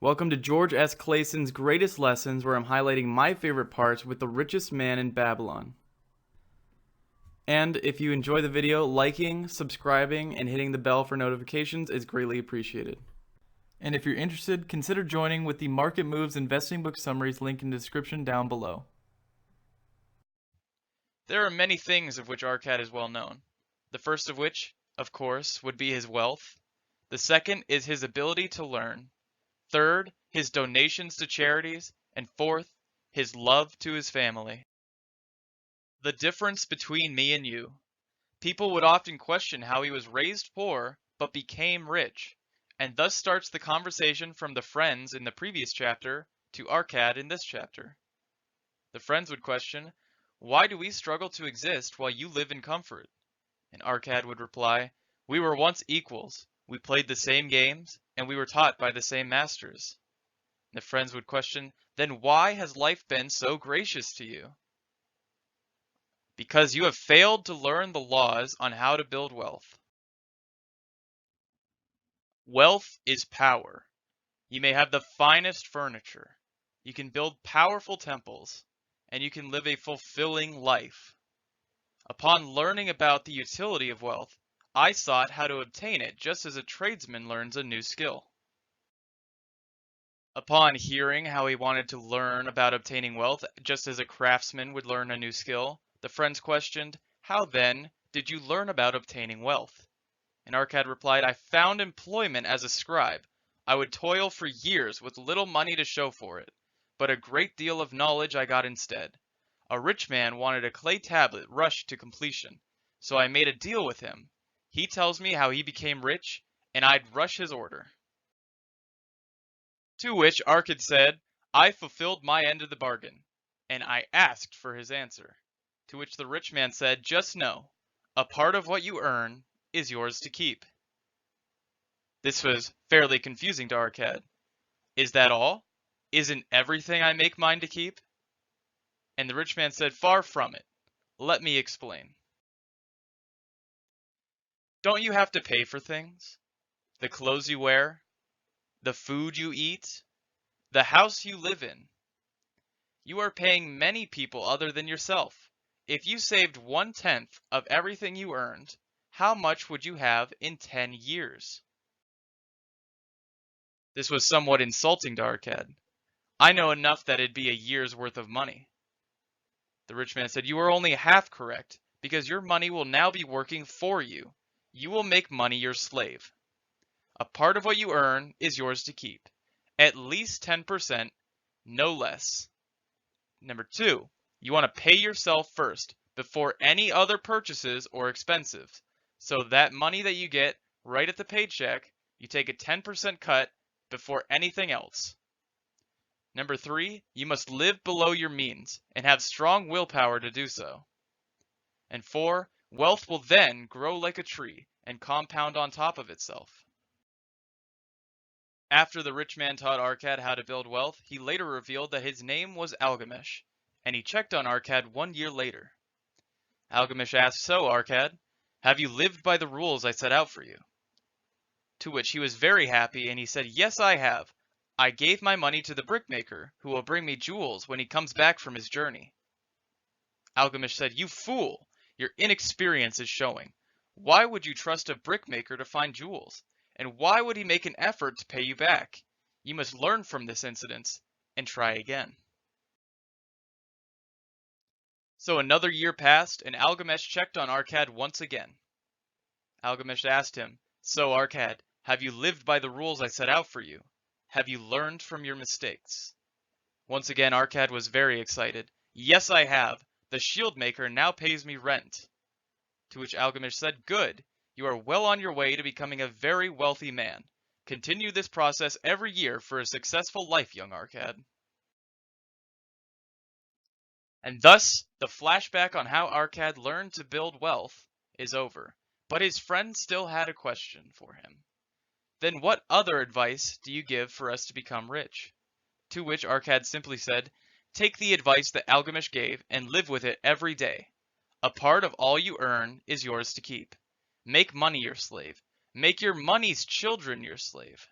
Welcome to George S. Clason's Greatest Lessons, where I'm highlighting my favorite parts with the richest man in Babylon. And if you enjoy the video, liking, subscribing, and hitting the bell for notifications is greatly appreciated. And if you're interested, consider joining with the Market Moves Investing Book Summaries link in the description down below. There are many things of which Arkad is well known. The first of which, of course, would be his wealth. The second is his ability to learn. Third, his donations to charities. And fourth, his love to his family. The difference between me and you. People would often question how he was raised poor but became rich, and thus starts the conversation from the friends in the previous chapter to Arkad in this chapter. The friends would question, "Why do we struggle to exist while you live in comfort?" And Arkad would reply, "We were once equals, we played the same games, and we were taught by the same masters." The friends would question, "Then why has life been so gracious to you?" "Because you have failed to learn the laws on how to build wealth." Wealth is power. You may have the finest furniture, you can build powerful temples, and you can live a fulfilling life. Upon learning about the utility of wealth, I sought how to obtain it just as a tradesman learns a new skill. Upon hearing how he wanted to learn about obtaining wealth just as a craftsman would learn a new skill, the friends questioned, "How then did you learn about obtaining wealth?" And Arkad replied, "I found employment as a scribe. I would toil for years with little money to show for it, but a great deal of knowledge I got instead. A rich man wanted a clay tablet rushed to completion, so I made a deal with him. He tells me how he became rich, and I'd rush his order." To which Arkad said, "I fulfilled my end of the bargain, and I asked for his answer." To which the rich man said, "Just know, a part of what you earn is yours to keep." This was fairly confusing to Arkad. "Is that all? Isn't everything I make mine to keep?" And the rich man said, "Far from it. Let me explain. Don't you have to pay for things? The clothes you wear, the food you eat, the house you live in. You are paying many people other than yourself. If you saved 1/10 of everything you earned, how much would you have in 10 years? This was somewhat insulting to Arkad. "I know enough that it'd be a year's worth of money." The rich man said, "You are only half correct, because your money will now be working for you. You will make money your slave. A part of what you earn is yours to keep. At least 10%, no less. Number 2, you want to pay yourself first, before any other purchases or expenses. So that money that you get right at the paycheck, you take a 10% cut before anything else. Number 3, you must live below your means and have strong willpower to do so. And 4, wealth will then grow like a tree and compound on top of itself." After the rich man taught Arkad how to build wealth, he later revealed that his name was Algamish, and he checked on Arkad 1 year later. Algamish asked, "So, Arkad, have you lived by the rules I set out for you?" To which he was very happy, and he said, "Yes, I have. I gave my money to the brickmaker, who will bring me jewels when he comes back from his journey." Algamish said, "You fool! Your inexperience is showing. Why would you trust a brickmaker to find jewels? And why would he make an effort to pay you back? You must learn from this incident and try again." So another year passed, and Algamish checked on Arkad once again. Algamish asked him, "So, Arkad, have you lived by the rules I set out for you? Have you learned from your mistakes?" Once again, Arkad was very excited. "Yes, I have. The shield maker now pays me rent." To which Algamish said, "Good. You are well on your way to becoming a very wealthy man. Continue this process every year for a successful life, young Arkad." And thus, the flashback on how Arkad learned to build wealth is over. But his friend still had a question for him. "Then what other advice do you give for us to become rich?" To which Arkad simply said, "Take the advice that Algamish gave and live with it every day. A part of all you earn is yours to keep. Make money your slave. Make your money's children your slave."